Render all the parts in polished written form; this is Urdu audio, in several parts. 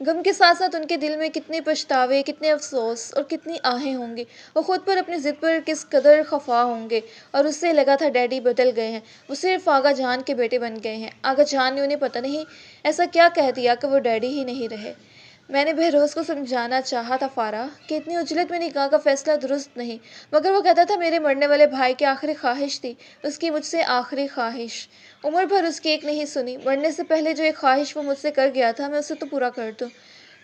غم کے ساتھ ساتھ ان کے دل میں کتنے پچھتاوے، کتنے افسوس اور کتنی آہیں ہوں گی۔ وہ خود پر اپنی ضد پر کس قدر خفا ہوں گے، اور اس سے لگا تھا ڈیڈی بدل گئے ہیں، وہ صرف آغا جان کے بیٹے بن گئے ہیں۔ آغا جان نے انہیں پتہ نہیں ایسا کیا کہہ دیا کہ وہ ڈیڈی ہی نہیں رہے۔ میں نے بہروز کو سمجھانا چاہا تھا فارا کہ اتنی عجلت میں نکاح کا فیصلہ درست نہیں، مگر وہ کہتا تھا میرے مرنے والے بھائی کی آخری خواہش تھی، اس کی مجھ سے آخری خواہش۔ عمر بھر اس کی ایک نہیں سنی، مرنے سے پہلے جو ایک خواہش وہ مجھ سے کر گیا تھا میں اسے تو پورا کر دوں،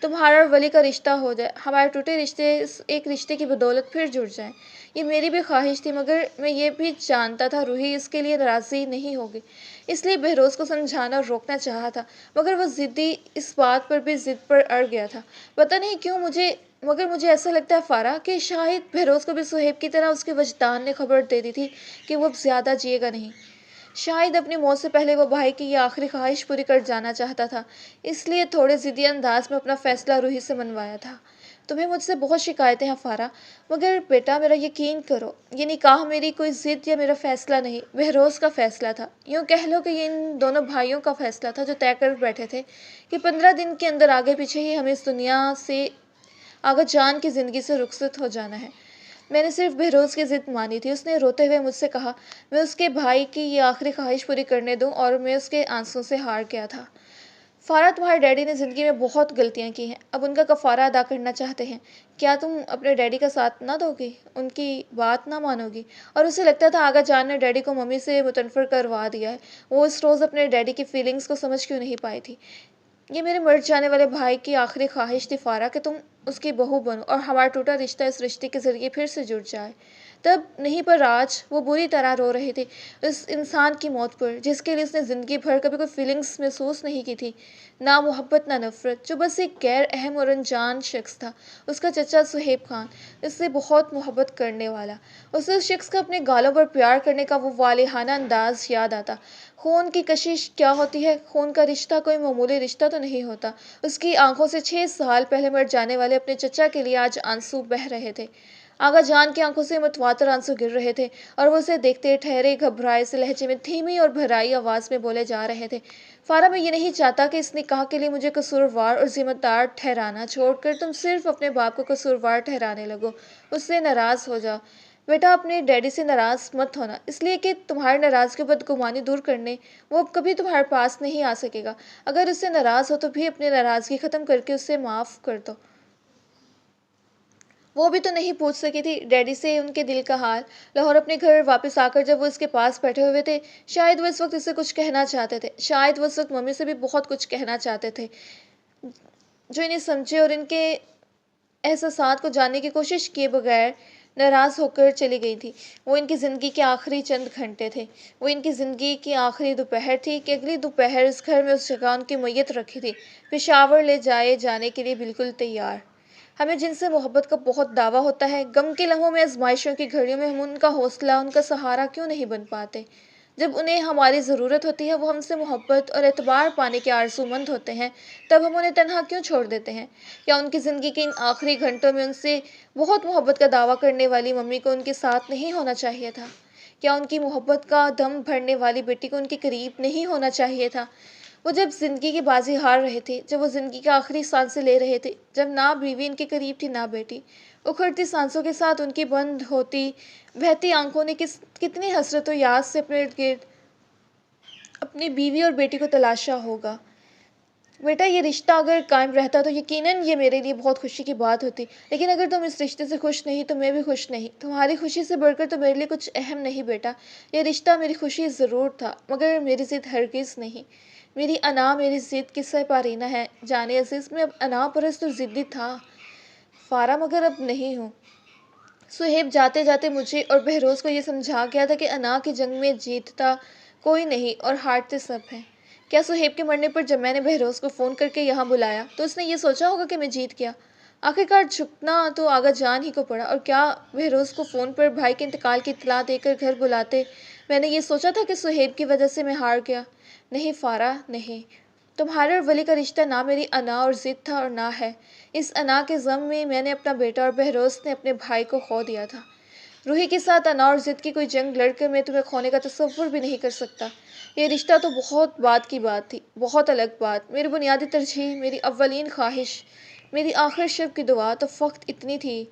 تمہارا اور ولی کا رشتہ ہو جائے، ہمارے ٹوٹے رشتے اس ایک رشتے کی بدولت پھر جڑ جائیں۔ یہ میری بھی خواہش تھی، مگر میں یہ بھی جانتا تھا روحی اس کے لیے راضی نہیں ہوگی، اس لیے بہروز کو سمجھانا اور روکنا چاہا تھا، مگر وہ ضدی اس بات پر بھی ضد پر اڑ گیا تھا۔ پتہ نہیں کیوں مگر مجھے ایسا لگتا ہے فارا کہ شاید بہروز کو بھی صہیب کی طرح اس کے وجدان نے خبر دے دی تھی کہ وہ اب زیادہ جیے گا نہیں۔ شاید اپنی موت سے پہلے وہ بھائی کی یہ آخری خواہش پوری کر جانا چاہتا تھا، اس لیے تھوڑے ضدی انداز میں اپنا فیصلہ روحی سے منوایا تھا۔ تمہیں مجھ سے بہت شکایتیں ہیں فارا، مگر بیٹا میرا یقین کرو، یہ نکاح میری کوئی ضد یا میرا فیصلہ نہیں، بہروز کا فیصلہ تھا۔ یوں کہہ لو کہ یہ ان دونوں بھائیوں کا فیصلہ تھا جو طے کر بیٹھے تھے کہ 15 دن کے اندر آگے پیچھے ہی ہمیں اس دنیا سے آغا جان کی زندگی سے رخصت ہو جانا ہے۔ میں نے صرف بہروز کی ضد مانی تھی۔ اس نے روتے ہوئے مجھ سے کہا میں اس کے بھائی کی یہ آخری خواہش پوری کرنے دوں، اور میں اس کے آنسوں سے ہار گیا تھا۔ فارا، تمہارے ڈیڈی نے زندگی میں بہت غلطیاں کی ہیں، اب ان کا کفارہ ادا کرنا چاہتے ہیں، کیا تم اپنے ڈیڈی کا ساتھ نہ دو گی، ان کی بات نہ مانو گی؟ اور اسے لگتا تھا آغا جان نے ڈیڈی کو ممی سے متنفر کروا دیا ہے، وہ اس روز اپنے ڈیڈی کی فیلنگز کو سمجھ کیوں نہیں پائی تھی۔ یہ میرے مر جانے والے بھائی کی آخری خواہش تھی فارا کہ تم اس کی بہو بنو اور ہمارا ٹوٹا رشتہ اس رشتے کے ذریعے پھر سے جڑ جائے۔ تب نہیں پر آج وہ بری طرح رو رہے تھے اس انسان کی موت پر جس کے لیے اس نے زندگی بھر کبھی کوئی فیلنگز محسوس نہیں کی تھی، نہ محبت نہ نفرت، جو بس ایک غیر اہم اور انجان شخص تھا، اس کا چچا صہیب خان، اس سے بہت محبت کرنے والا۔ اسے اس شخص کا اپنے گالوں پر پیار کرنے کا وہ والہانہ انداز یاد آتا۔ خون کی کشش کیا ہوتی ہے؟ خون کا رشتہ کوئی معمولی رشتہ تو نہیں ہوتا۔ اس کی آنکھوں سے 6 سال پہلے مر جانے والے اپنے چچا کے لیے آج آنسو بہہ رہے تھے۔ آغا جان کی آنکھوں سے متواتر آنسو گر رہے تھے، اور وہ اسے دیکھتے ٹھہرے گھبرائے سے لہجے میں دھیمی اور بھرائی آواز میں بولے جا رہے تھے، فارا، میں یہ نہیں چاہتا کہ اس نکاح کے لیے مجھے قصوروار اور ذمہ دار ٹھہرانا چھوڑ کر تم صرف اپنے باپ کو قصوروار ٹھہرانے لگو، اس سے ناراض ہو جاؤ۔ بیٹا، اپنے ڈیڈی سے ناراض مت ہونا، اس لیے کہ تمہاری ناراضگی و بدگمانی دور کرنے وہ اب کبھی تمہارے پاس نہیں آ سکے گا۔ اگر اس سے ناراض ہو تو بھی اپنی ناراضگی ختم کر کے اسے معاف کر دو۔ وہ بھی تو نہیں پوچھ سکی تھی ڈیڈی سے ان کے دل کا حال۔ لاہور اپنے گھر واپس آ کر جب وہ اس کے پاس بیٹھے ہوئے تھے، شاید وہ اس وقت اسے کچھ کہنا چاہتے تھے، شاید وہ اس وقت ممی سے بھی بہت کچھ کہنا چاہتے تھے، جو انہیں سمجھے اور ان کے احساسات کو جاننے کی کوشش کیے بغیر ناراض ہو کر چلی گئی تھی۔ وہ ان کی زندگی کے آخری چند گھنٹے تھے، وہ ان کی زندگی کی آخری دوپہر تھی کہ اگلی دوپہر اس گھر میں اس جگہ ان کی میت رکھی تھی، پشاور لے جائے جانے کے لیے بالکل تیار۔ ہمیں جن سے محبت کا بہت دعویٰ ہوتا ہے، غم کے لمحوں میں، آزمائشوں کی گھڑیوں میں ہم ان کا حوصلہ، ان کا سہارا کیوں نہیں بن پاتے؟ جب انہیں ہماری ضرورت ہوتی ہے، وہ ہم سے محبت اور اعتبار پانے کے آرزو مند ہوتے ہیں، تب ہم انہیں تنہا کیوں چھوڑ دیتے ہیں؟ کیا ان کی زندگی کے ان آخری گھنٹوں میں ان سے بہت محبت کا دعویٰ کرنے والی ممی کو ان کے ساتھ نہیں ہونا چاہیے تھا؟ کیا ان کی محبت کا دم بھرنے والی بیٹی کو ان کے قریب نہیں ہونا چاہیے تھا؟ وہ جب زندگی کی بازی ہار رہے تھے، جب وہ زندگی کے آخری سانسیں لے رہے تھے، جب نہ بیوی ان کے قریب تھی نہ بیٹی، اکھڑتی سانسوں کے ساتھ ان کی بند ہوتی بہتی آنکھوں نے کتنی حسرت و یاد سے اپنے ارد گرد اپنی بیوی اور بیٹی کو تلاشا ہوگا۔ بیٹا، یہ رشتہ اگر قائم رہتا تو یقیناً یہ میرے لیے بہت خوشی کی بات ہوتی، لیکن اگر تم اس رشتے سے خوش نہیں تو میں بھی خوش نہیں۔ تمہاری خوشی سے بڑھ کر تو میرے لیے کچھ اہم نہیں بیٹا۔ یہ رشتہ میری خوشی ضرور تھا، مگر میری ضد ہرگز نہیں۔ میری انا میری ضد قصہ پارینہ ہے جانے عزیز، میں اب انا پرست اور ضدی تھا فارا، مگر اب نہیں ہوں۔ صہیب جاتے جاتے مجھے اور بہروز کو یہ سمجھا گیا تھا کہ انا کی جنگ میں جیتتا کوئی نہیں اور ہارتے سب ہیں۔ کیا صہیب کے مرنے پر جب میں نے بہروز کو فون کر کے یہاں بلایا تو اس نے یہ سوچا ہوگا کہ میں جیت گیا؟ آخرکار جھکنا تو آغا جان ہی کو پڑا، اور کیا بہروز کو فون پر بھائی کے انتقال کی اطلاع دے کر گھر بلاتے میں نے یہ سوچا تھا کہ صہیب کی وجہ سے میں ہار گیا؟ نہیں فارا، نہیں۔ تمہارے اور ولی کا رشتہ نہ میری انا اور ضد تھا اور نہ ہے۔ اس انا کے غم میں نے اپنا بیٹا اور بہروز نے اپنے بھائی کو کھو دیا تھا۔ روحی کے ساتھ انا اور ضد کی کوئی جنگ لڑ کر میں تمہیں کھونے کا تصور بھی نہیں کر سکتا۔ یہ رشتہ تو بہت بعد کی بات تھی، بہت الگ بات۔ میری بنیادی ترجیح، میری اولین خواہش، میری آخر شب کی دعا تو فقط اتنی تھی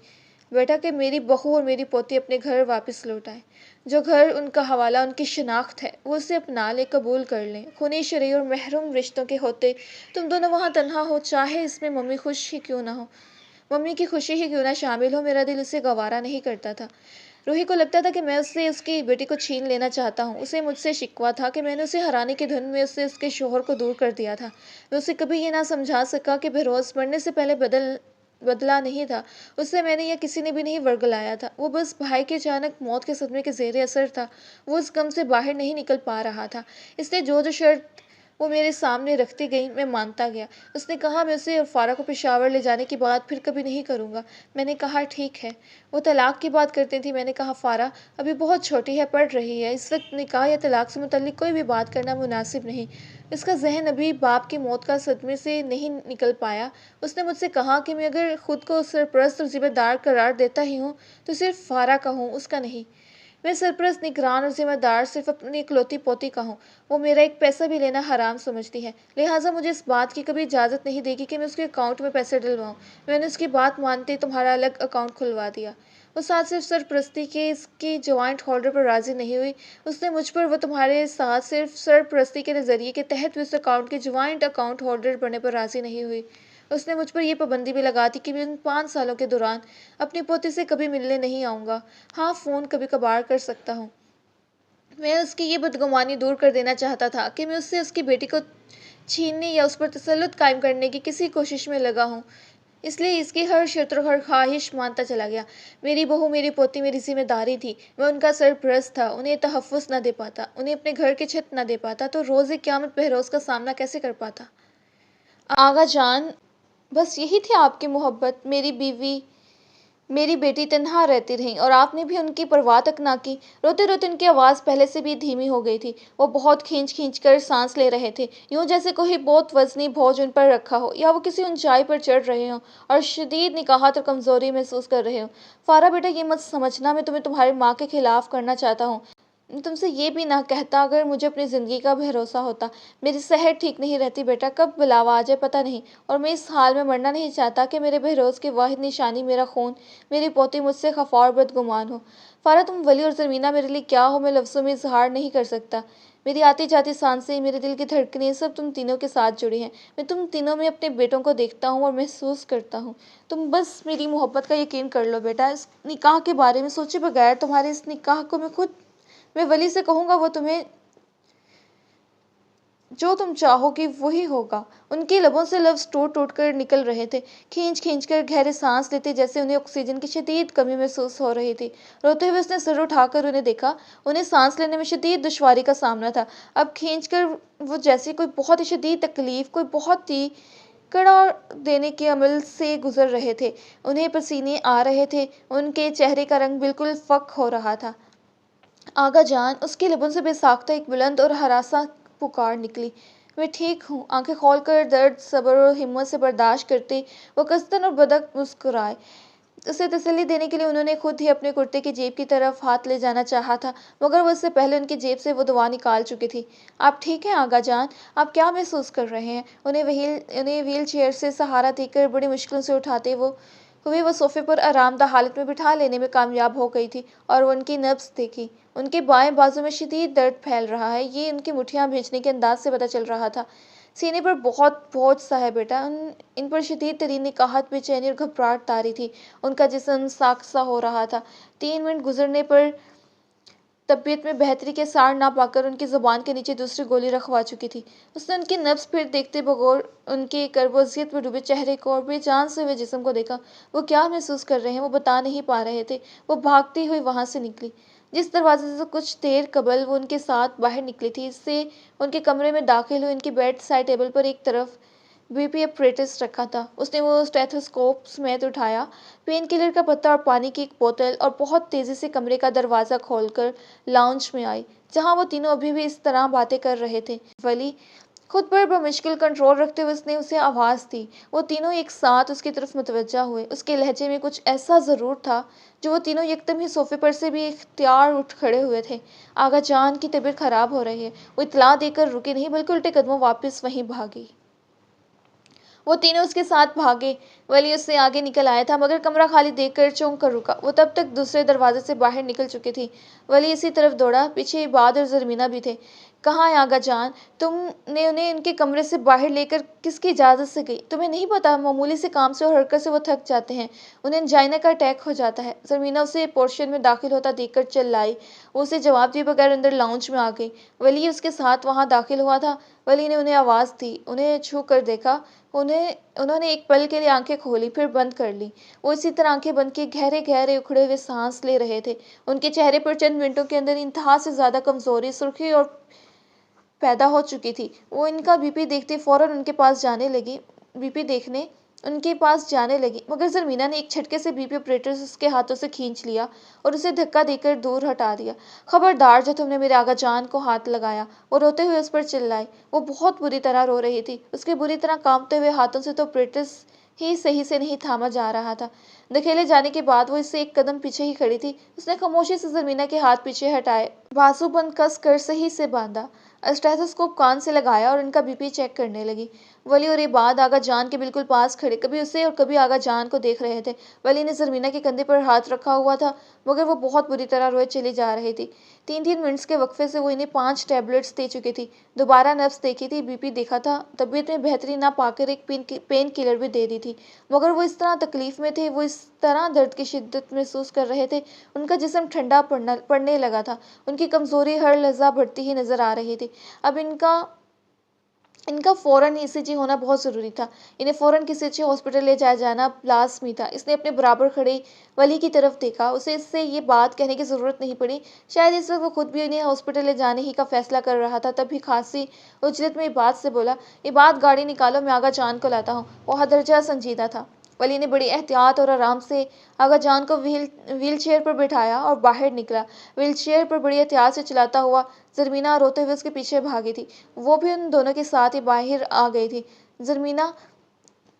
بیٹا کہ میری بہو اور میری پوتی اپنے گھر واپس لوٹ آئیں۔ جو گھر ان کا حوالہ ان کی شناخت ہے وہ اسے اپنا لے، قبول کر لیں۔ خونی، شرعی اور محرم رشتوں کے ہوتے تم دونوں وہاں تنہا ہو، چاہے اس میں ممی خوش ہی کیوں نہ ہو، ممی کی خوشی ہی کیوں نہ شامل ہو، میرا دل اسے گوارا نہیں کرتا تھا۔ روحی کو لگتا تھا کہ میں اس سے اس کی بیٹی کو چھین لینا چاہتا ہوں۔ اسے مجھ سے شکوہ تھا کہ میں نے اسے ہرانے کی دھن میں اسے اس کے شوہر کو دور کر دیا تھا۔ میں اسے کبھی یہ نہ سمجھا سکا کہ بہروز مرنے سے پہلے بدلا نہیں تھا، اس سے میں نے یا کسی نے بھی نہیں ورگلایا تھا۔ وہ بس بھائی کے اچانک موت کے صدمے کے زیر اثر تھا، وہ اس غم سے باہر نہیں نکل پا رہا تھا۔ اس لیے جو شرط وہ میرے سامنے رکھتی گئی میں مانتا گیا۔ اس نے کہا میں اسے اور فارا کو پشاور لے جانے کی بات پھر کبھی نہیں کروں گا۔ میں نے کہا ٹھیک ہے۔ وہ طلاق کی بات کرتی تھی۔ میں نے کہا فارا ابھی بہت چھوٹی ہے، پڑھ رہی ہے، اس وقت نکاح یا طلاق سے متعلق کوئی بھی بات کرنا مناسب نہیں۔ اس کا ذہن ابھی باپ کی موت کا صدمے سے نہیں نکل پایا۔ اس نے مجھ سے کہا کہ میں اگر خود کو سرپرست اور ذمہ دار قرار دیتا ہی ہوں تو صرف فارا کا ہوں، اس کا نہیں۔ میں سرپرست، نگران اور ذمہ دار صرف اپنی اکلوتی پوتی کا ہوں۔ وہ میرا ایک پیسہ بھی لینا حرام سمجھتی ہے، لہٰذا مجھے اس بات کی کبھی اجازت نہیں دے گی کہ میں اس کے اکاؤنٹ میں پیسے ڈلواؤں۔ میں نے اس کی بات مانتے ہی تمہارا الگ اکاؤنٹ کھلوا دیا۔ وہ ساتھ صرف سرپرستی کے اس کی جوائنٹ ہولڈر پر راضی نہیں ہوئی، اس نے مجھ پر وہ تمہارے ساتھ صرف سرپرستی کے نظریے کے تحت بھی اس اکاؤنٹ کے جوائنٹ اکاؤنٹ ہولڈر بننے پر راضی نہیں ہوئی۔ اس نے مجھ پر یہ پابندی بھی لگا دی کہ میں ان 5 سالوں کے دوران اپنی پوتی سے کبھی ملنے نہیں آؤں گا، ہاں فون کبھی کبھار کر سکتا ہوں۔ میں اس کی یہ بدگمانی دور کر دینا چاہتا تھا کہ میں اس سے اس کی بیٹی کو چھیننے یا اس پر تسلط قائم کرنے کی کسی کوشش میں لگا ہوں، اس لیے اس کی ہر شرط اور ہر خواہش مانتا چلا گیا۔ میری بہو، میری پوتی میری ذمہ داری تھی، میں ان کا سرپرست تھا، انہیں تحفظ نہ دے پاتا، انہیں اپنے گھر کی چھت نہ دے پاتا تو روز قیامت بہروز کا سامنا کیسے کر پاتا؟ آغا جان، بس یہی تھی آپ کی محبت؟ میری بیوی، میری بیٹی تنہا رہتی رہیں اور آپ نے بھی ان کی پرواہ تک نہ کی۔ روتے روتے ان کی آواز پہلے سے بھی دھیمی ہو گئی تھی، وہ بہت کھینچ کھینچ کر سانس لے رہے تھے، یوں جیسے کوئی بہت وزنی بوجھ ان پر رکھا ہو یا وہ کسی اونچائی پر چڑھ رہے ہوں اور شدید نکاہت اور کمزوری محسوس کر رہے ہوں۔ فارا بیٹا، یہ مت سمجھنا میں تمہیں تمہاری ماں کے خلاف کرنا چاہتا ہوں۔ میں تم سے یہ بھی نہ کہتا اگر مجھے اپنی زندگی کا بھروسہ ہوتا۔ میری صحت ٹھیک نہیں رہتی بیٹا، کب بلاوا آ جائے پتہ نہیں، اور میں اس حال میں مرنا نہیں چاہتا کہ میرے بہروز کی واحد نشانی میرا خون، میری پوتی مجھ سے خفا اور بدگمان ہو۔ فارا، تم ولی اور زمینہ میرے لیے کیا ہو میں لفظوں میں اظہار نہیں کر سکتا۔ میری آتی جاتی سانسیں، میرے دل کی دھڑکنیں سب تم تینوں کے ساتھ جڑی ہیں۔ میں تم تینوں میں اپنے بیٹوں کو دیکھتا ہوں اور محسوس کرتا ہوں۔ تم بس میری محبت کا یقین کر لو بیٹا، اس نکاح کے بارے میں سوچے بغیر تمہارے اس نکاح کو میں ولی سے کہوں گا، وہ تمہیں جو تم چاہو گی وہی ہوگا۔ ان کے لبوں سے لفظ ٹوٹ ٹوٹ کر نکل رہے تھے، کھینچ کھینچ کر گہرے سانس لیتے جیسے انہیں آکسیجن کی شدید کمی محسوس ہو رہی تھی۔ روتے ہوئے اس نے سر اٹھا کر انہیں دیکھا، انہیں سانس لینے میں شدید دشواری کا سامنا تھا۔ اب کھینچ کر وہ جیسے کوئی بہت ہی شدید تکلیف، کوئی بہت ہی کڑا دینے کے عمل سے گزر رہے تھے، انہیں پسینے آ رہے تھے، ان کے چہرے کا رنگ بالکل فک ہو رہا تھا۔ آغا جان، اس کے لبوں سے بے ساختہ ایک بلند اور ہراساں پکار نکلی۔ میں ٹھیک ہوں۔ آنکھیں کھول کر درد صبر اور ہمت سے برداشت کرتے وہ قصداً اور بدق مسکرائے۔ اسے تسلی دینے کے لیے انہوں نے خود ہی اپنے کرتے کی جیب کی طرف ہاتھ لے جانا چاہا تھا، مگر وہ اس سے پہلے ان کی جیب سے وہ دوا نکال چکی تھی۔ آپ ٹھیک ہیں آغا جان؟ آپ کیا محسوس کر رہے ہیں؟ انہیں وہیل چیئر سے سہارا دے کر بڑی مشکل سے اٹھاتے ہوئے وہ صوفے پر آرام دہ حالت میں بٹھا لینے میں کامیاب ہو گئی تھی، اور وہ ان کی نبض دیکھی۔ ان کے بائیں بازو میں شدید درد پھیل رہا ہے، یہ ان کی مٹھیاں بھیجنے کے انداز سے پتہ چل رہا تھا۔ سینے پر بہت بوجھ سا ہے بیٹا، ان پر شدید ترین نکاہت، بے چینی اور گھبراہٹ طاری تھی، ان کا جسم ساکھ سا ہو رہا تھا۔ 3 منٹ گزرنے پر طبیعت میں بہتری کے آثار نہ پا کر ان کی زبان کے نیچے دوسری گولی رکھوا چکی تھی۔ اس نے ان کی نبض پھر دیکھتے بغور ان کے کرب و اذیت میں ڈوبے چہرے کو اور بے جان سے ہوئے جسم کو دیکھا۔ وہ کیا محسوس کر رہے ہیں وہ بتا نہیں پا رہے تھے۔ وہ بھاگتی ہوئی وہاں سے نکلی، جس دروازے سے کچھ دیر قبل وہ ان کے ساتھ باہر نکلی تھی، اس سے ان کے کمرے میں داخل ہوئی۔ ان کی بیڈ سائڈ ٹیبل پر ایک طرف بی پی ایپریٹس رکھا تھا، اس نے وہ اسٹیتھوسکوپ سمیت اٹھایا، پین کلر کا پتا اور پانی کی ایک بوتل، اور بہت تیزی سے کمرے کا دروازہ کھول کر لاؤنج میں آئی، جہاں وہ تینوں ابھی بھی اس طرح باتیں کر رہے تھے۔ ولی خود پر بمشکل کنٹرول رکھتے ہوئے اس نے اسے آواز دی۔ وہ تینوں ایک ساتھ اس کی طرف متوجہ ہوئے۔ اس کے لہجے میں کچھ ایسا ضرور تھا جو وہ تینوں یکدم ہی صوفے پر سے بے اختیار اٹھ کھڑے ہوئے تھے۔ آغا جان کی طبیعت خراب ہو رہی ہے، وہ اطلاع دے کر رکی نہیں بلکہ الٹے قدموں واپس وہیں بھاگی۔ وہ تینوں اس کے ساتھ بھاگے۔ ولی اس سے آگے نکل آیا تھا مگر کمرہ خالی دیکھ کر چونک کر رکا۔ وہ تب تک دوسرے دروازے سے باہر نکل چکی تھی۔ ولی اسی طرف دوڑا۔ پیچھے عباد اور زرمینہ بھی تھے۔ کہاں ہیں آغا جان؟ تم نے انہیں ان کے کمرے سے باہر لے کر کس کی اجازت سے گئی؟ تمہیں نہیں پتا معمولی سے کام سے اور حرکت سے وہ تھک جاتے ہیں، انہیں انجائنا کا اٹیک ہو جاتا ہے۔ زرمینہ اسے پورشن میں داخل ہوتا دیکھ کر چلائی۔ وہ اسے جواب دیے بغیر اندر لاؤنج میں آ گئی۔ ولی اس کے ساتھ وہاں داخل ہوا تھا۔ ولی نے انہیں آواز دی، انہیں چھو کر دیکھا۔ انہوں نے ایک پل کے لیے آنکھیں کھولی پھر بند کر لیں۔ وہ اسی طرح آنکھیں بند کیے گہرے گہرے اکھڑے ہوئے سانس لے رہے تھے۔ ان کے چہرے پر چند منٹوں کے اندر انتہا سے زیادہ کمزوری، سرخی اور پیدا ہو چکی تھی۔ وہ ان کا بی پی دیکھتے فوراً ان کے پاس جانے لگی مگر زرمینہ نے ایک جھٹکے سے بی پی آپریٹر اس کے ہاتھوں سے کھینچ لیا اور اسے دھکا دے کر دور ہٹا دیا۔ خبردار جو تم نے میرے آغا جان کو ہاتھ لگایا، وہ روتے ہوئے اس پر چلائی۔ وہ بہت بری طرح رو رہی تھی۔ اس کے بری طرح کانپتے ہوئے ہاتھوں سے تو آپریٹر ہی صحیح سے نہیں تھاما جا رہا تھا۔ دھکیلے جانے کے بعد وہ اس سے ایک قدم پیچھے ہی کھڑی تھی۔ اس نے خاموشی سے زرمینہ کے ہاتھ پیچھے ہٹائے، بازو بند کس کر صحیح سے باندھا، اسٹیتھوسکوپ کان سے لگایا اور ان کا بی پی چیک کرنے لگی۔ ولی اور عباد آغا جان کے بالکل پاس کھڑے کبھی اسے اور کبھی آغا جان کو دیکھ رہے تھے۔ ولی نے زرمینہ کے کندھے پر ہاتھ رکھا ہوا تھا مگر وہ بہت بری طرح روئے چلی جا رہی تھی۔ 3 منٹس کے وقفے سے وہ انہیں 5 ٹیبلٹس دے چکی تھی، دوبارہ نبض دیکھی تھی، بی پی دیکھا تھا، طبیعت میں بہتری نہ پا کر ایک پین کلر بھی دے دی تھی۔ مگر وہ اس طرح تکلیف میں تھے، وہ اس طرح درد کی شدت محسوس کر رہے تھے، ان کا جسم ٹھنڈا پڑنے لگا تھا، ان کی کمزوری ہر لحظہ بڑھتی ہی نظر آ رہی تھی۔ اب ان کا فوراً ای سی جی ہونا بہت ضروری تھا۔ انہیں فوراً کسی اچھے ہاسپٹل لے جایا جانا لازمی تھا۔ اس نے اپنے برابر کھڑے ولی کی طرف دیکھا۔ اسے اس سے یہ بات کہنے کی ضرورت نہیں پڑی، شاید اس وقت وہ خود بھی انہیں ہاسپٹل لے جانے ہی کا فیصلہ کر رہا تھا۔ تب بھی خاصی عجلت میں عباد سے بولا، عباد گاڑی نکالو، میں آغا جان کو لاتا ہوں۔ وہ حدرجہ سنجیدہ تھا۔ ولی نے بڑی احتیاط اور آرام سے آغا جان کو وہیل چیئر پر بٹھایا اور باہر نکلا، وہیل چیئر پر بڑی احتیاط سے چلاتا ہوا۔ زرمینہ روتے ہوئے اس کے پیچھے بھاگی تھی۔ وہ بھی ان دونوں کے ساتھ ہی باہر آ گئی تھی۔ زرمینہ،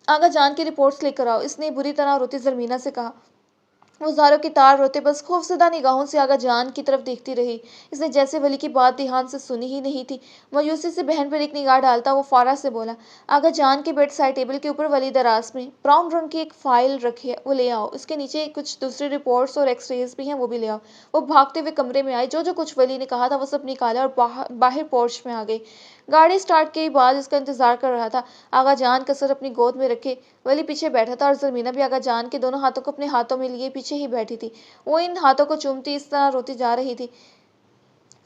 آغا جان کی رپورٹس لے کر آؤ، اس نے بری طرح روتی زرمینہ سے کہا۔ وہ زاروں کی طار روتے بس خوفزدہ نگاہوں سے آغا جان کی طرف دیکھتی رہی۔ اس نے جیسے ولی کی بات دھیان سے سنی ہی نہیں تھی۔ مایوسی سے بہن پر ایک نگاہ ڈالتا وہ فارا سے بولا، آغا جان کے بیڈ سائڈ ٹیبل کے اوپر ولی دراز میں براؤن رنگ کی ایک فائل رکھی ہے، وہ لے آؤ۔ اس کے نیچے کچھ دوسری رپورٹس اور ایکس ریز بھی ہیں، وہ بھی لے آؤ۔ وہ بھاگتے ہوئے کمرے میں آئی، جو کچھ ولی نے کہا تھا وہ سب نکالا اور باہر پورچ میں آ گئی۔ گاڑی سٹارٹ کے بعد اس کا انتظار کر رہا تھا۔ آغا جان کا سر اپنی گود میں رکھے ولی پیچھے بیٹھا تھا اور زرمینہ بھی آغا جان کے دونوں ہاتھوں کو اپنے ہاتھوں میں لیے پیچھے ہی بیٹھی تھی۔ وہ ان ہاتھوں کو چومتی اس طرح روتی جا رہی تھی۔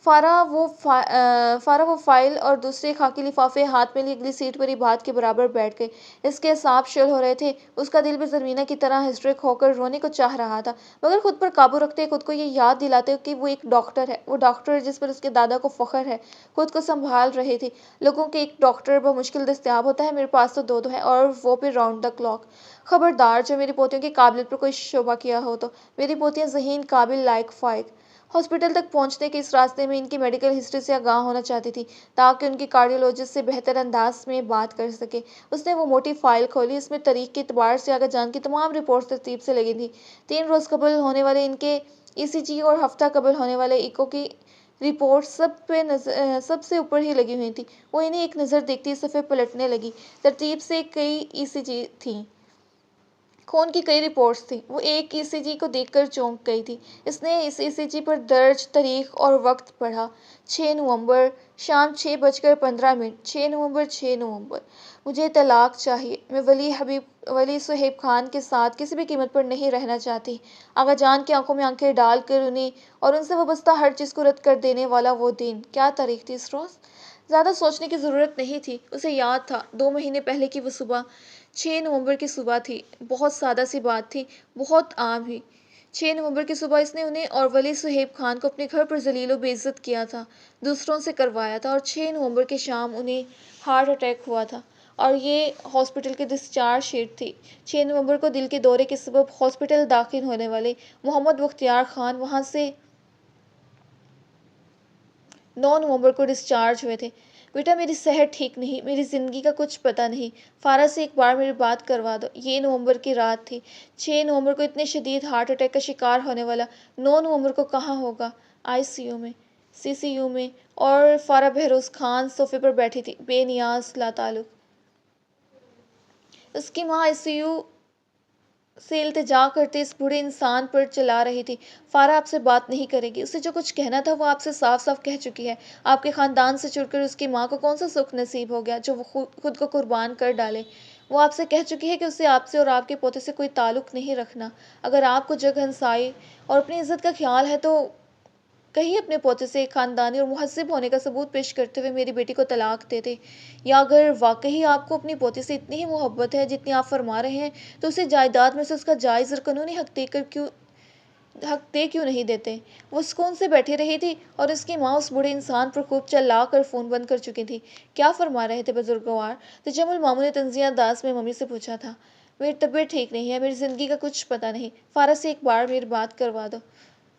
فارا وہ فائل اور دوسرے خاکی لفافے ہاتھ میں لیے اگلی سیٹ پر عباد کے برابر بیٹھ گئے۔ اس کے اعصاب شل ہو رہے تھے، اس کا دل بھی زرمینہ کی طرح ہسٹرک ہو کر رونے کو چاہ رہا تھا مگر خود پر قابو رکھتے خود کو یہ یاد دلاتے کہ وہ ایک ڈاکٹر ہے، وہ ڈاکٹر ہے جس پر اس کے دادا کو فخر ہے، خود کو سنبھال رہے تھے۔ لوگوں کے ایک ڈاکٹر بمشکل دستیاب ہوتا ہے، میرے پاس تو 2 ہیں اور وہ بھی راؤنڈ دا کلاک۔ خبردار جو میری پوتیوں کی قابلیت پر کوئی شبہ کیا ہو تو۔ میری پوتیاں ذہین، قابل، لائق، فائق۔ ہاسپٹل تک پہنچنے کے اس راستے میں ان کی میڈیکل ہسٹری سے آگاہ ہونا چاہتی تھی تاکہ ان کی کارڈیولوجسٹ سے بہتر انداز میں بات کر سکے۔ اس نے وہ موٹی فائل کھولی، اس میں تاریخ کے اعتبار سے آغا جان کی تمام رپورٹس ترتیب سے لگی تھیں۔ 3 روز قبل ہونے والے ان کے ای سی جی اور ہفتہ قبل ہونے والے ایکو کی رپورٹس سب سے اوپر ہی لگی ہوئی تھیں۔ وہ انہیں ایک نظر دیکھتی صفحے پلٹنے لگی۔ ترتیب سے کئی ای سی جی تھیں، خون کی کئی رپورٹس تھیں۔ وہ ایک ای سی جی کو دیکھ کر چونک گئی تھی۔ اس نے اس ای سی جی پر درج تاریخ اور وقت پڑھا، 6 نومبر، شام 6:15۔ 6 نومبر، 6 نومبر۔ مجھے طلاق چاہیے، میں ولی صہیب خان کے ساتھ کسی بھی قیمت پر نہیں رہنا چاہتی۔ آغا جان کی آنکھوں میں آنکھیں ڈال کر انہیں اور ان سے وابستہ ہر چیز کو رد کر دینے والا وہ دن، کیا تاریخ تھی اس روز؟ زیادہ سوچنے کی ضرورت نہیں تھی، اسے یاد تھا 2 مہینے پہلے کی وہ صبح، 6 نومبر کی صبح تھی۔ بہت سادہ سی بات تھی، بہت عام بھی۔ 6 نومبر کی صبح اس نے انہیں اور ولی صہیب خان کو اپنے گھر پر ذلیل و بے عزت کیا تھا، دوسروں سے کروایا تھا، اور 6 نومبر کی شام انہیں ہارٹ اٹیک ہوا تھا اور یہ ہاسپٹل کی ڈسچارج شیٹ تھی۔ 6 نومبر کو دل کے دورے کے سبب ہاسپٹل داخل ہونے والے محمد بختیار خان وہاں سے 9 نومبر کو ڈسچارج ہوئے تھے۔ بیٹا میری صحت ٹھیک نہیں، میری زندگی کا کچھ پتہ نہیں، فارا سے ایک بار میری بات کروا دو۔ یہ نومبر کی رات تھی، 6 نومبر کو اتنے شدید ہارٹ اٹیک کا شکار ہونے والا 9 نومبر کو کہاں ہوگا؟ ICU میں، CCU میں، اور فارا بہروز خان صوفے پر بیٹھی تھی، بے نیاز، لا تعلق۔ اس کی ماں ICU سے التجا کرتے اس بوڑھے انسان پر چلا رہی تھی، فارا آپ سے بات نہیں کرے گی، اسے جو کچھ کہنا تھا وہ آپ سے صاف صاف کہہ چکی ہے۔ آپ کے خاندان سے چھڑ کر اس کی ماں کو کون سا سکھ نصیب ہو گیا جو وہ خود کو قربان کر ڈالے؟ وہ آپ سے کہہ چکی ہے کہ اسے آپ سے اور آپ کے پوتے سے کوئی تعلق نہیں رکھنا۔ اگر آپ کو جگ ہنسائی اور اپنی عزت کا خیال ہے تو کہیں اپنے پوتے سے ایک خاندانی اور مہذب ہونے کا ثبوت پیش کرتے ہوئے میری بیٹی کو طلاق دے دے، یا اگر واقعی آپ کو اپنی پوتی سے اتنی ہی محبت ہے جتنی آپ فرما رہے ہیں تو اسے جائیداد میں سے اس کا جائز اور قانونی حق دے کیوں نہیں دیتے؟ وہ سکون سے بیٹھی رہی تھی اور اس کی ماں اس بوڑھے انسان پر خوب چلا کر فون بند کر چکی تھی۔ کیا فرما رہے تھے بزرگوار؟ تجمل ماموں نے طنزیہ انداز میں ممی سے پوچھا تھا۔ میری طبیعت ٹھیک نہیں ہے، میری زندگی کا کچھ پتہ نہیں، فارا سے ایک بار میری بات کروا دو۔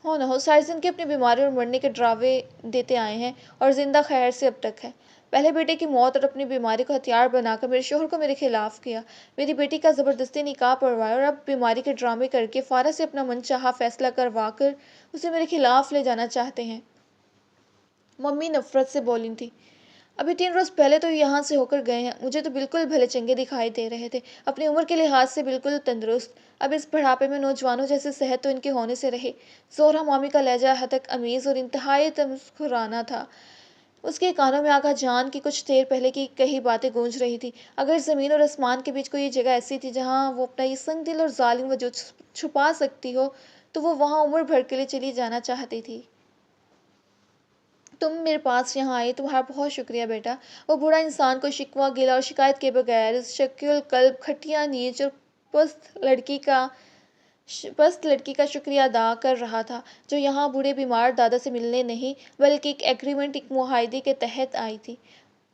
ہو نہ ہو ساری زندگی اپنی بیماری اور مرنے کے ڈراوے دیتے آئے ہیں اور زندہ خیر سے اب تک ہے۔ پہلے بیٹے کی موت اور اپنی بیماری کو ہتھیار بنا کر میرے شوہر کو میرے خلاف کیا، میری بیٹی کا زبردستی نکاح پڑھوایا اور اب بیماری کے ڈرامے کر کے فارا سے اپنا من چاہا فیصلہ کروا کر اسے میرے خلاف لے جانا چاہتے ہیں۔ ممی نفرت سے بولی تھی۔ ابھی 3 روز پہلے تو یہاں سے ہو کر گئے ہیں، مجھے تو بالکل بھلے چنگے دکھائی دے رہے تھے، اپنی عمر کے لحاظ سے بالکل تندرست۔ اب اس بڑھاپے میں نوجوانوں جیسے صحت تو ان کے ہونے سے رہے۔ زہرا مامی کا لہجہ ہتک امیز اور انتہائی تمسخرانہ تھا۔ اس کے کانوں میں آغا جان کی کچھ دیر پہلے کی کہی باتیں گونج رہی تھی۔ اگر زمین اور آسمان کے بیچ کوئی جگہ ایسی تھی جہاں وہ اپنا یہ سنگ دل اور ظالم وجود چھپا سکتی ہو تو وہ وہاں عمر بھر کے لیے چلی جانا چاہتی تھی۔ تم میرے پاس یہاں آئی، تمہارا بہت شکریہ بیٹا۔ وہ بوڑھا انسان کو شکوہ گلہ اور شکایت کے بغیر اس شقی القلب، گھٹیا نیچ اور پست لڑکی کا شکریہ ادا کر رہا تھا جو یہاں بوڑھے بیمار دادا سے ملنے نہیں بلکہ ایک ایگریمنٹ، ایک معاہدے کے تحت آئی تھی۔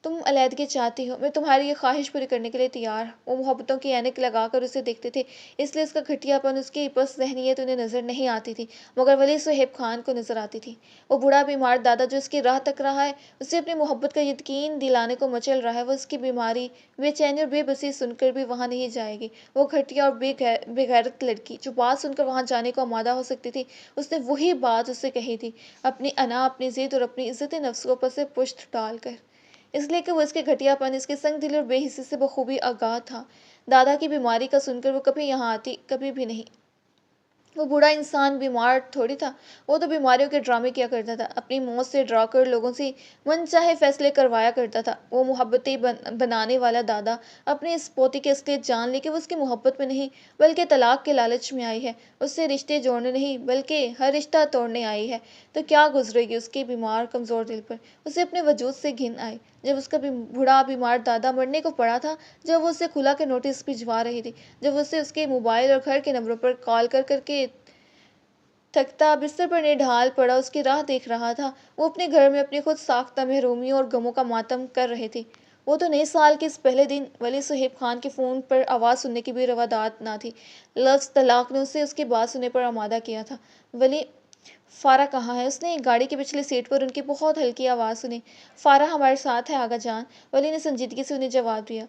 تم علیحدگی چاہتی ہو، میں تمہاری یہ خواہش پوری کرنے کے لیے تیار ہوں۔ وہ محبتوں کی اینک لگا کر اسے دیکھتے تھے، اس لیے اس کا گھٹیا پن، اس کی پست ذہنیت انہیں نظر نہیں آتی تھی مگر ولی صہیب خان کو نظر آتی تھی۔ وہ بوڑھا بیمار دادا جو اس کی راہ تک رہا ہے، اسے اپنی محبت کا یقین دلانے کو مچل رہا ہے، وہ اس کی بیماری، بے چینی اور بے بسی سن کر بھی وہاں نہیں جائے گی۔ وہ گھٹیا اور بے غیرت لڑکی جو بات سن کر وہاں جانے کو آمادہ ہو سکتی تھی، اس نے وہی بات اسے کہی تھی، اپنی انا، اپنی ضد اور اپنی عزت نفس کو پس پشت ڈال کر، اس لیے کہ وہ اس کے گھٹیا پن، اس کے سنگ دلی اور بے حسی سے بخوبی آگاہ تھا۔ دادا کی بیماری کا سن کر وہ کبھی یہاں آتی، کبھی بھی نہیں۔ وہ بوڑھا انسان بیمار تھوڑی تھا، وہ تو بیماریوں کے ڈرامے کیا کرتا تھا، اپنی موت سے ڈرا کر لوگوں سے من چاہے فیصلے کروایا کرتا تھا۔ وہ محبتیں بنانے والا دادا اپنی اس پوتی کی اصلیت جان لے کہ وہ اس کی محبت میں نہیں بلکہ طلاق کے لالچ میں آئی ہے، اس سے رشتے جوڑنے نہیں بلکہ ہر رشتہ توڑنے آئی ہے، تو کیا گزرے گی اس کے بیمار کمزور دل پر؟ اسے اپنے وجود سے گھن آئی جب اس کا بوڑھا بیمار دادا مرنے کو پڑا تھا، جب وہ اسے کھلا کے نوٹس بھجوا رہی تھی، جب وہ اسے اس کے موبائل اور گھر کے نمبروں پر کال کر کر کے تھکتا بستر پر نڈھال پڑا اس کی راہ دیکھ رہا تھا۔ وہ اپنے گھر میں اپنی خود ساختہ محرومیوں اور غموں کا ماتم کر رہے تھے۔ وہ تو نئے سال کے اس پہلے دن ولی صہیب خان کے فون پر آواز سننے کی بھی روادات نہ تھی۔ لفظ طلاق نے اسے اس کی بات سننے پر آمادہ کیا تھا۔ ولی، فارا کہاں ہے؟ اس نے گاڑی کی پچھلی سیٹ پر ان کی بہت ہلکی آواز سنی۔ فارا ہمارے ساتھ ہے آغا جان، ولی نے سنجیدگی سے انہیں جواب دیا۔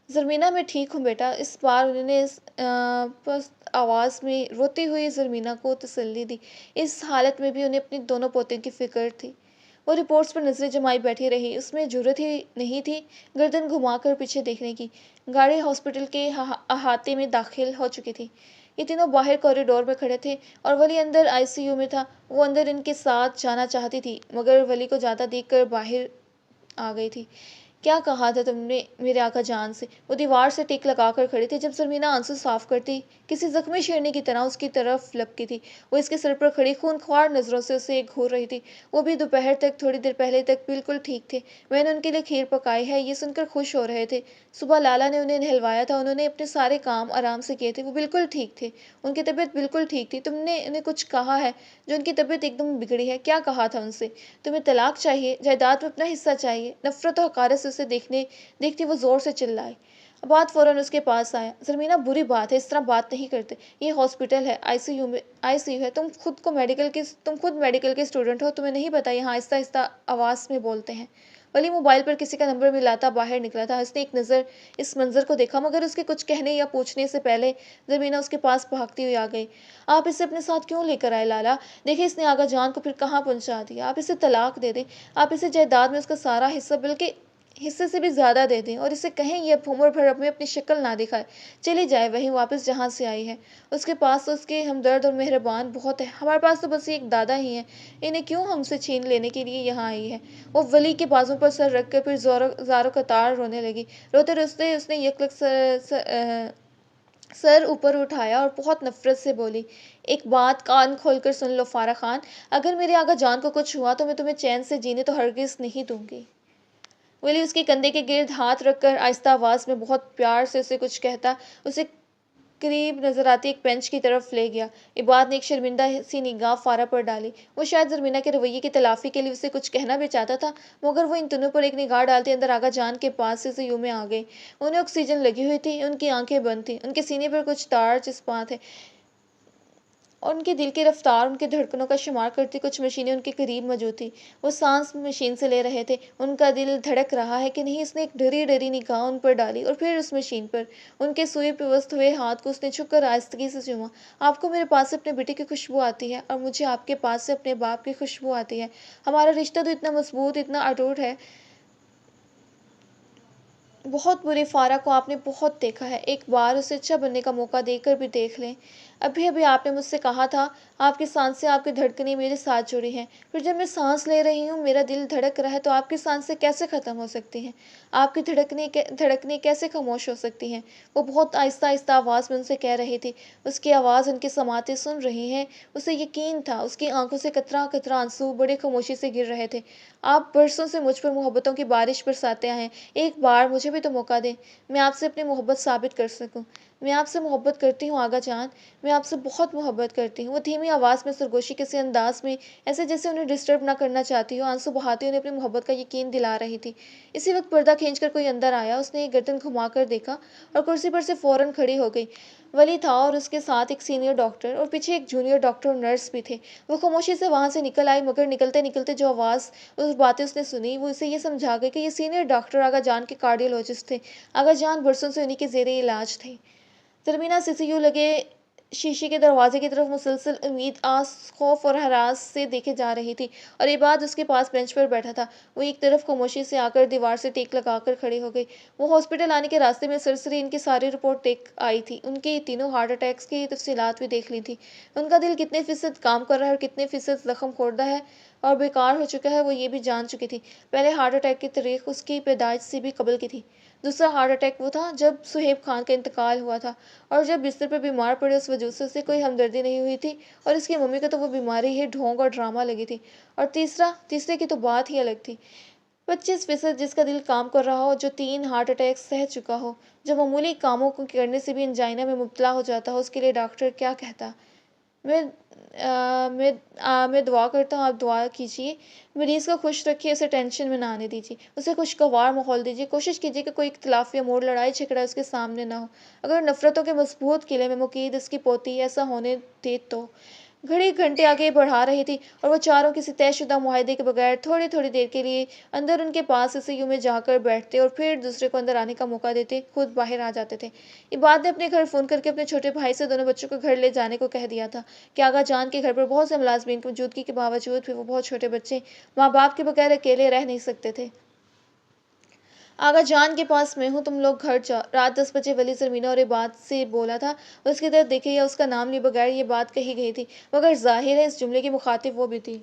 زرمینہ میں ٹھیک ہوں بیٹا۔ اس بار انہوں نے پست آواز میں روتی ہوئی زرمینہ کو تسلی دی۔ اس حالت میں بھی انہیں اپنی دونوں پوتیوں کی فکر تھی۔ وہ رپورٹس پر نظریں جمائے بیٹھی رہی، اس میں جرأت ہی نہیں تھی گردن گھما کر پیچھے دیکھنے کی۔ گاڑی ہاسپٹل کے احاطے میں داخل ہو چکی تھی۔ یہ تینوں باہر کوریڈور میں کھڑے تھے اور ولی اندر ICU میں تھا۔ وہ اندر ان کے ساتھ جانا چاہتی تھی مگر ولی کو جاتا دیکھ کر باہر آ گئی تھی۔ کیا کہا تھا تم نے میرے آقا جان سے؟ وہ دیوار سے ٹیک لگا کر کھڑی تھی جب زرمینہ آنسو صاف کرتی کسی زخمی شیرنی کی طرح اس کی طرف لپکی تھی۔ وہ اس کے سر پر کھڑی خونخوار نظروں سے اسے گھور رہی تھی۔ وہ بھی دوپہر تک، تھوڑی دیر پہلے تک بالکل ٹھیک تھے، میں نے ان کے لیے کھیر پکائی ہے، یہ سن کر خوش ہو رہے تھے۔ صبح لالا نے انہیں نہلوایا تھا، انہوں نے اپنے سارے کام آرام سے کیے تھے، وہ بالکل ٹھیک تھے، ان کی طبیعت بالکل ٹھیک تھی۔ تم نے انہیں کچھ کہا ہے جو ان کی طبیعت ایک دم بگڑی ہے؟ کیا کہا تھا ان سے؟ تمہیں طلاق چاہیے، جائیداد میں اپنا حصہ چاہیے؟ نفرت و حقارت سے اسے دیکھتی وہ زور سے چلائی۔ عباد فوراً اس کے پاس آیا۔ زرمینہ بری بات ہے، اس طرح بات نہیں کرتے، یہ ہاسپٹل ہے، ICU ہے، تم خود میڈیکل کے اسٹوڈنٹ ہو، تمہیں نہیں پتہ یہاں آہستہ آہستہ آواز میں بولتے ہیں؟ ولی موبائل پر کسی کا نمبر ملاتا باہر نکلا تھا۔ اس نے ایک نظر اس منظر کو دیکھا، مگر اس کے کچھ کہنے یا پوچھنے سے پہلے زمینہ اس کے پاس بھاگتی ہوئی آ گئی۔ آپ اسے اپنے ساتھ کیوں لے کر آئے لالا؟ دیکھیں اس نے آغا جان کو پھر کہاں پہنچا دیا۔ آپ اسے طلاق دے دیں، آپ اسے جائیداد میں اس کا سارا حصہ بلکہ حصے سے بھی زیادہ دے دیں، اور اسے کہیں یہ اب عمر بھر میں اپنی شکل نہ دکھائے، چلی جائے وہیں واپس جہاں سے آئی ہے۔ اس کے پاس تو اس کے ہمدرد اور مہربان بہت ہے، ہمارے پاس تو بس ایک دادا ہی ہیں، انہیں کیوں ہم سے چھین لینے کے لیے یہاں آئی ہے؟ وہ ولی کے بازوں پر سر رکھ کر پھر زاروں قطار رونے لگی۔ روتے روتے اس نے یکلک سر اوپر اٹھایا اور بہت نفرت سے بولی، ایک بات کان کھول کر سن لو فارغ خان، اگر میرے آغا جان کو کچھ ہوا تو میں تمہیں چین سے جینے تو ہرگز نہیں دوں گی۔ ولی اس کے کندھے کے گرد ہاتھ رکھ کر آہستہ آواز میں بہت پیار سے اسے کچھ کہتا اسے قریب نظر آتی ایک بینچ کی طرف لے گیا۔ عباد نے ایک شرمندہ سی نگاہ فارغ پر ڈالی۔ وہ شاید زرمینہ کے رویے کی تلافی کے لیے اسے کچھ کہنا بھی چاہتا تھا، مگر وہ ان دونوں پر ایک نگاہ ڈالتے اندر آغا جان کے پاس سے یوں میں آ گئی۔ انہیں آکسیجن لگی ہوئی تھی، ان کی آنکھیں بند تھیں، ان کے سینے پر کچھ تار چسپاں تھے، اور ان کے دل کی رفتار ان کی دھڑکنوں کا شمار کرتی کچھ مشینیں ان کے قریب موجود تھیں۔ وہ سانس مشین سے لے رہے تھے، ان کا دل دھڑک رہا ہے کہ نہیں۔ اس نے ایک ڈری ڈری نگاہ ان پر ڈالی اور پھر اس مشین پر۔ ان کے سوئے پیوست ہوئے ہاتھ کو اس نے چھک کر آہستگی سے چوما۔ آپ کو میرے پاس سے اپنے بیٹے کی خوشبو آتی ہے، اور مجھے آپ کے پاس سے اپنے باپ کی خوشبو آتی ہے۔ ہمارا رشتہ تو اتنا مضبوط، اتنا اٹوٹ ہے۔ بہت برے فارغ کو آپ نے بہت دیکھا ہے، ایک بار اسے اچھا بننے کا موقع دے کر بھی دیکھ لیں۔ ابھی آپ نے مجھ سے کہا تھا آپ کی سانسیں، آپ کی دھڑکنیں میرے ساتھ جڑی ہیں، پھر جب میں سانس لے رہی ہوں میرا دل دھڑک رہا ہے تو آپ کی سانسیں کیسے ختم ہو سکتی ہیں؟ آپ کی دھڑکنیں کیسے خاموش ہو سکتی ہیں؟ وہ بہت آہستہ آہستہ آواز میں ان سے کہہ رہی تھی، اس کی آواز ان کے سماعتیں سن رہی ہیں۔ اسے یقین تھا، اس کی آنکھوں سے قطرہ قطرہ آنسو بڑی خاموشی سے گر رہے تھے۔ آپ برسوں سے مجھ پر محبتوں کی بارش برساتے آئے ہیں، ایک بار مجھے بھی تو موقع دیں، میں آپ سے اپنی محبت ثابت کر سکوں۔ میں آپ سے محبت کرتی ہوں آغا جان، میں آپ سے بہت محبت کرتی ہوں۔ وہ دھیمی آواز میں سرگوشی کسی انداز میں، ایسے جیسے انہیں ڈسٹرب نہ کرنا چاہتی ہو، آنسو بہاتی انہیں اپنی محبت کا یقین دلا رہی تھی۔ اسی وقت پردہ کھینچ کر کوئی اندر آیا، اس نے ایک گردن گھما کر دیکھا اور کرسی پر سے فوراً کھڑی ہو گئی۔ ولی تھا اور اس کے ساتھ ایک سینئر ڈاکٹر، اور پیچھے ایک جونیئر ڈاکٹر اور نرس بھی تھے۔ وہ خاموشی سے وہاں سے نکل آئی، مگر نکلتے نکلتے جو باتیں اس نے سنی وہ اسے یہ سمجھا گئی کہ یہ سینئر ڈاکٹر آغا جان کے کارڈیولوجسٹ تھے۔ آغا جان برسوں سے انہی کے زیر علاج تھے۔ زرمینہ CCU لگے شیشے کے دروازے کی طرف مسلسل امید، آس، خوف اور ہراس سے دیکھے جا رہی تھی، اور عباد اس کے پاس بینچ پر بیٹھا تھا۔ وہ ایک طرف خاموشی سے آ کر دیوار سے ٹیک لگا کر کھڑی ہو گئی۔ وہ ہاسپٹل آنے کے راستے میں سرسری ان کی ساری رپورٹ دیکھ آئی تھی، ان کے تینوں ہارٹ اٹیکس کی تفصیلات بھی دیکھ لی تھی۔ ان کا دل کتنے فیصد کام کر رہا ہے اور کتنے فیصد زخم خوردہ ہے اور بیکار ہو چکا ہے وہ یہ بھی جان چکی تھی۔ پہلے ہارٹ اٹیک کی تاریخ اس کی پیدائش سے بھی قبل کی تھی۔ دوسرا ہارٹ اٹیک وہ تھا جب سہیب خان کا انتقال ہوا تھا، اور جب بستر پر بیمار پڑے اس وجہ سے اسے کوئی ہمدردی نہیں ہوئی تھی، اور اس کی ممی کو تو وہ بیماری ہی ڈھونگ اور ڈرامہ لگی تھی۔ اور تیسرے کی تو بات ہی الگ تھی۔ 25% جس کا دل کام کر رہا ہو، جو 3 ہارٹ اٹیک سہ چکا ہو، جو معمولی کاموں کو کرنے سے بھی انجائنا میں مبتلا ہو جاتا ہو، اس کے لیے ڈاکٹر کیا کہتا؟ میں دعا کرتا ہوں، آپ دعا کیجیے، مریض کو خوش رکھیے، اسے ٹینشن میں نہ آنے دیجیے، اسے خوشگوار ماحول دیجیے، کوشش کیجیے کہ کوئی اختلاف یا موڑ لڑائی جھگڑا اس کے سامنے نہ ہو۔ اگر نفرتوں کے مضبوط قلعے میں مقید اس کی پوتی ایسا ہونے دے تو۔ گھڑی گھنٹے آگے بڑھا رہی تھی، اور وہ چاروں کسی طے شدہ معاہدے کے بغیر تھوڑی تھوڑی دیر کے لیے اندر ان کے پاس CCU میں جا کر بیٹھتے اور پھر دوسرے کو اندر آنے کا موقع دیتے، خود باہر آ جاتے تھے۔ عباد نے اپنے گھر فون کر کے اپنے چھوٹے بھائی سے دونوں بچوں کو گھر لے جانے کو کہہ دیا تھا کہ آغا جان کے گھر پر بہت سے ملازمین کی موجودگی کے باوجود بھی وہ بہت چھوٹے بچے ماں باپ کے بغیر اکیلے رہ نہیں سکتے تھے۔ آغا جان کے پاس میں ہوں، تم لوگ گھر جاؤ۔ رات 10 بجے ولی زرمینہ اور عباد سے بولا تھا، اس کی طرف دیکھے یا اس کا نام لیے بغیر یہ بات کہی گئی تھی، مگر ظاہر ہے اس جملے کی مخاطب وہ بھی تھی۔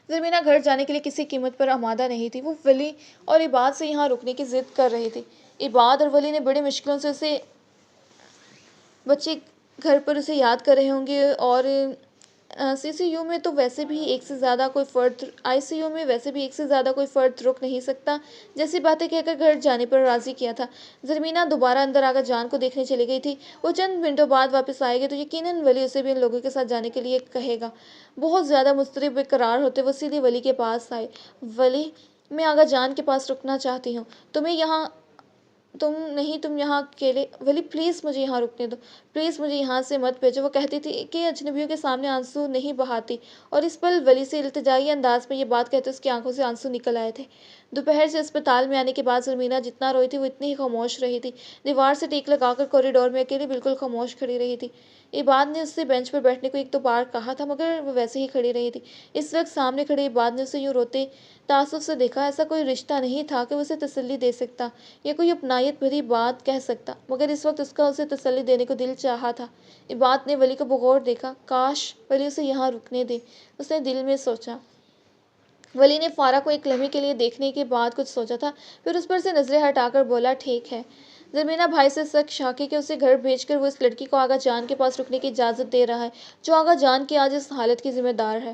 زرمینہ گھر جانے کے لیے کسی قیمت پر آمادہ نہیں تھی، وہ ولی اور عباد سے یہاں رکنے کی ضد کر رہی تھی۔ عباد اور ولی نے بڑی مشکلوں سے اسے بچے گھر پر اسے یاد کر رہے ہوں گے، اور CCU میں تو ویسے بھی ایک سے زیادہ کوئی فرد ICU میں ویسے بھی ایک سے زیادہ کوئی فرد رک نہیں سکتا، جیسی باتیں کہہ کر گھر جانے پر راضی کیا تھا۔ زرمینہ دوبارہ اندر آغا جان کو دیکھنے چلی گئی تھی۔ وہ چند منٹوں بعد واپس آئے گی تو یقیناً ولی اسے بھی ان لوگوں کے ساتھ جانے کے لیے کہے گا۔ بہت زیادہ مضطرب بے قرار ہوتے وہ سیدھے ولی کے پاس آئے۔ ولی، میں آغا جان کے پاس رکنا چاہتی ہوں، تمہیں یہاں تم یہاں اکیلے، ولی پلیز مجھے یہاں رکنے دو، پلیز مجھے یہاں سے مت بھیجو۔ وہ کہتی تھی کہ اجنبیوں کے سامنے آنسو نہیں بہاتی، اور اس پل ولی سے التجائی انداز میں یہ بات کہتے اس کی آنکھوں سے آنسو نکل آئے تھے۔ دوپہر سے اسپتال میں آنے کے بعد زرمینہ جتنا روئی تھی وہ اتنی ہی خاموش رہی تھی، دیوار سے ٹیک لگا کر کوریڈور میں اکیلی بالکل خاموش کھڑی رہی تھی۔ عباد نے اس سے بینچ پر بیٹھنے کو ایک دو بار کہا تھا، مگر وہ ویسے ہی کھڑی رہی تھی۔ اس وقت سامنے کھڑے عباد نے اسے یوں روتے تعصب سے دیکھا، ایسا کوئی رشتہ نہیں تھا کہ وہ اسے تسلی دے سکتا یا کوئی اپنائیت بھری بات کہہ سکتا، مگر اس وقت اس کا اسے تسلی دینے کو دل چاہا تھا۔ عباد نے ولی کو بغور دیکھا، کاش ولی اسے یہاں رکنے دے، اس نے دل میں سوچا۔ ولی نے فارا کو ایک لمحے کے لیے دیکھنے کے بعد کچھ سوچا تھا، پھر اس پر سے نظریں ہٹا کر بولا، ٹھیک ہے۔ زرمینہ بھائی سے سخت شاکی کہ اسے گھر بھیج کر وہ اس لڑکی کو آغا جان کے پاس رکنے کی اجازت دے رہا ہے جو آغا جان کی آج اس حالت کی ذمہ دار ہے۔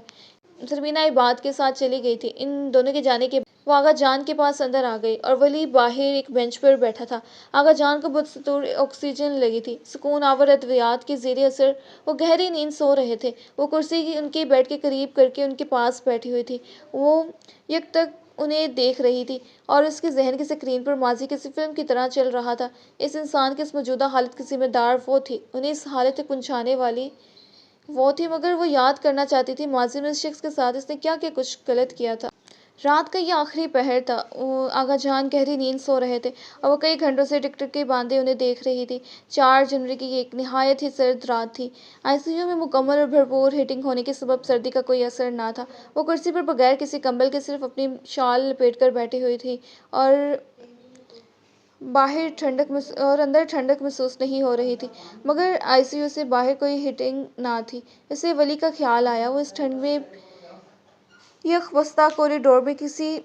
زرمینہ عباد کے ساتھ چلی گئی تھی۔ ان دونوں کے جانے کے بعد وہ آغا جان کے پاس اندر آ گئی اور ولی باہر ایک بینچ پر بیٹھا تھا۔ آغا جان کو بدستور آکسیجن لگی تھی، سکون آور ادویات کے زیر اثر وہ گہری نیند سو رہے تھے۔ وہ کرسی ان کے بیڈ کے قریب کر کے ان کے پاس بیٹھی ہوئی تھی، وہ یک تک انہیں دیکھ رہی تھی اور اس کے ذہن کی سکرین پر ماضی کسی فلم کی طرح چل رہا تھا۔ اس انسان کی اس موجودہ حالت کی ذمہ دار وہ تھی، انہیں اس حالت تک پہنچانے والی وہ تھی، مگر وہ یاد کرنا چاہتی تھی ماضی میں اس شخص کے ساتھ اس نے کیا کیا کچھ غلط کیا تھا۔ رات کا یہ آخری پہر تھا، آغا جان گہری نیند سو رہے تھے اور وہ کئی گھنٹوں سے ٹکٹکے باندھے انہیں دیکھ رہی تھی۔ 4 جنوری کی یہ ایک نہایت ہی سرد رات تھی۔ آئی سی یو میں مکمل اور بھرپور ہیٹنگ ہونے کے سبب سردی کا کوئی اثر نہ تھا۔ وہ کرسی پر بغیر کسی کمبل کے صرف اپنی شال لپیٹ کر بیٹھی ہوئی تھی اور اندر ٹھنڈک محسوس نہیں ہو رہی تھی، مگر آئی سی یو سے باہر کوئی ہیٹنگ نہ تھی۔ اسے ولی کا خیال آیا وہ اس ٹھنڈ میں یخ بستہ کوریڈور میں کسی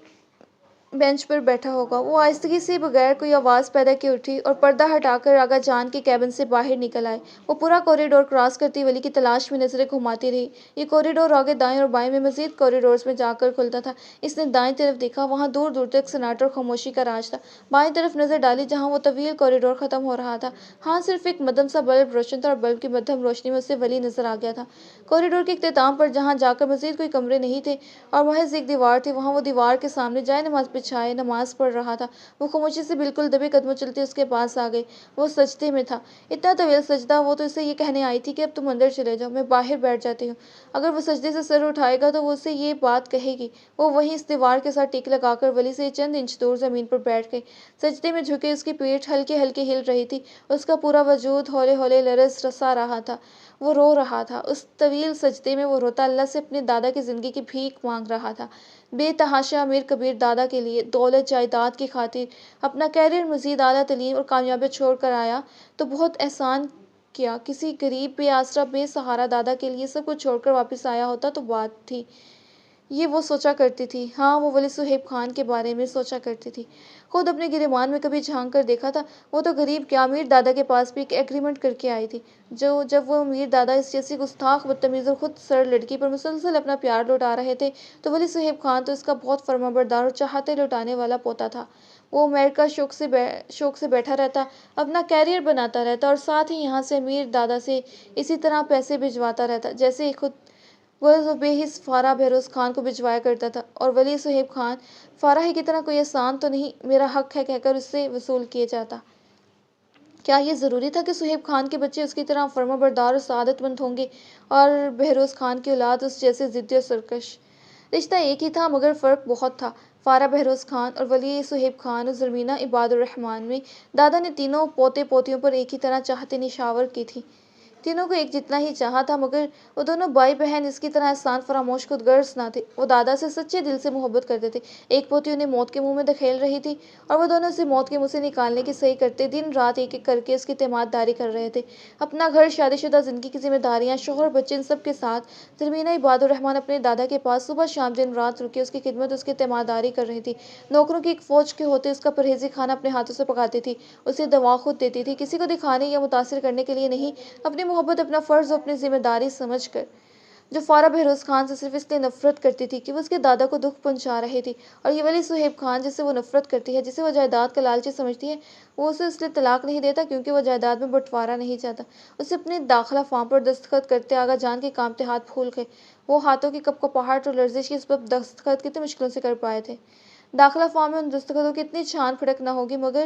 بینچ پر بیٹھا ہوگا۔ وہ آہستگی سے بغیر کوئی آواز پیدا کیے اٹھی اور پردہ ہٹا کر آغا جان کے کیبن سے باہر نکل آئی۔ وہ پورا کوریڈور کراس کرتی ولی کی تلاش میں نظریں گھماتی رہی۔ یہ کوریڈور آگے دائیں اور بائیں میں مزید کوریڈورز میں جا کر کھلتا تھا۔ اس نے دائیں طرف دیکھا، وہاں دور دور تک سناٹا اور خاموشی کا راج تھا۔ بائیں طرف نظر ڈالی جہاں وہ طویل کوریڈور ختم ہو رہا تھا، ہاں صرف ایک مدھم سا بلب روشن تھا اور بلب کی مدھم روشنی میں اسے ولی نظر آ گیا تھا۔ کوریڈور کے اختتام پر جہاں جا کر مزید کوئی کمرے نہیں تھے اور محض ایک دیوار تھی، وہاں وہ دیوار کے سامنے جائے نماز بچھائے نماز پڑھ رہا تھا۔ وہ خاموشی سے بالکل دبے قدموں چلتی اس کے پاس آ گئی۔ وہ سجدے میں تھا، اتنا طویل سجدہ۔ وہ تو اسے یہ کہنے آئی تھی کہ اب تم اندر چلے جاؤ، میں باہر بیٹھ جاتی ہوں۔ اگر وہ سجدے سے سر اٹھائے گا تو وہ اسے یہ بات کہے گی۔ وہ وہیں اس دیوار کے ساتھ ٹیک لگا کر ولی سے چند انچ دور زمین پر بیٹھ گئی۔ سجدے میں جھکے اس کی پیٹھ ہلکے ہلکے ہل رہی تھی، اس کا پورا وجود ہولے ہولے لرز سا رہا تھا۔ وہ رو رہا تھا، اس طویل سجدے میں وہ روتا اللہ سے اپنے دادا کی زندگی کی بھیک مانگ رہا تھا، بے تحاشا امیر کبیر دادا کے لیے، دولت جائیداد کی خاطر۔ اپنا کیریئر، مزید اعلیٰ تعلیم اور کامیابیاں چھوڑ کر آیا تو بہت احسان کیا، کسی غریب بے آسرا بے سہارا دادا کے لیے سب کچھ چھوڑ کر واپس آیا ہوتا تو بات تھی۔ یہ وہ سوچا کرتی تھی، ہاں وہ ولی صہیب خان کے بارے میں سوچا کرتی تھی۔ خود اپنے گریبان میں کبھی جھانک کر دیکھا تھا، وہ تو غریب کیا امیر دادا کے پاس بھی ایک ایگریمنٹ کر کے آئی تھی، جب وہ امیر دادا اس جیسی گستاخ بدتمیز اور خود سر لڑکی پر مسلسل اپنا پیار لوٹا رہے تھے تو ولی صہیب خان تو اس کا بہت فرمانبردار اور چاہتے لوٹانے والا پوتا تھا۔ وہ امریکہ شوق سے بیٹھا رہتا، اپنا کیریئر بناتا رہتا اور ساتھ ہی یہاں سے امیر دادا سے اسی طرح پیسے بھجواتا رہتا جیسے خود غرض و بے حس فارا بہروز خان کو بھجوایا کرتا تھا، اور ولی صہیب خان فارا ہی کی طرح کوئی احسان تو نہیں میرا حق ہے کہہ کر اس سے وصول کیے جاتا۔ کیا یہ ضروری تھا کہ صہیب خان کے بچے اس کی طرح فرمانبردار اور سعادت مند ہوں گے اور بہروز خان کی اولاد اس جیسے ضدی اور سرکش؟ رشتہ ایک ہی تھا مگر فرق بہت تھا۔ فارا بہروز خان اور ولی صہیب خان اور زرمینہ عباد الرحمن میں دادا نے تینوں پوتے پوتیوں پر ایک ہی طرح چاہتیں نشاور کی تھیں، تینوں کو ایک جتنا ہی چاہا تھا، مگر وہ دونوں بھائی بہن اس کی طرح احسان فراموش خود غرض نہ تھے۔ وہ دادا سے سچے دل سے محبت کرتے تھے۔ ایک پوتی انہیں موت کے منہ میں دھکیل رہی تھی اور وہ دونوں اسے موت کے منہ سے نکالنے کی صحیح کرتے دن رات ایک ایک کر کے اس کی تیمار داری کر رہے تھے۔ اپنا گھر، شادی شدہ زندگی کی ذمہ داریاں، شوہر، بچے، ان سب کے ساتھ زرمینہ عباد الرحمن اپنے دادا کے پاس صبح شام دن رات رک کے اس کی خدمت، اس کی تیمار داری کر رہی تھی۔ نوکروں کی ایک فوج کے ہوتے اس کا پرہیزی کھانا اپنے ہاتھوں سے پکاتی تھی، اسے دوا خود دیتی تھی، کسی کو دکھانے یا متاثر کرنے کے لیے نہیں، اپنی محبت اپنا فرض اور اپنی ذمہ داری سمجھ کر، جو فارا بہروز خان سے صرف اس لیے نفرت کرتی تھی کہ وہ اس کے دادا کو دکھ پہنچا رہی تھی، اور یہ ولی صہیب خان جس سے وہ نفرت کرتی ہے، جسے وہ جائیداد کا لالچی سمجھتی ہے، وہ اسے اس لیے طلاق نہیں دیتا کیونکہ وہ جائیداد میں بٹوارا نہیں چاہتا۔ اسے اپنے داخلہ فارم پر دستخط کرتے آغا جان کے کانپتے ہاتھ پھول گئے۔ وہ ہاتھوں کی کپکپاہٹ اور لرزش کے سبب دستخط کتنی مشکلوں سے کر پائے تھے۔ داخلہ فارم میں ان دستخطوں کی اتنی چھان پھڑک نہ ہوگی، مگر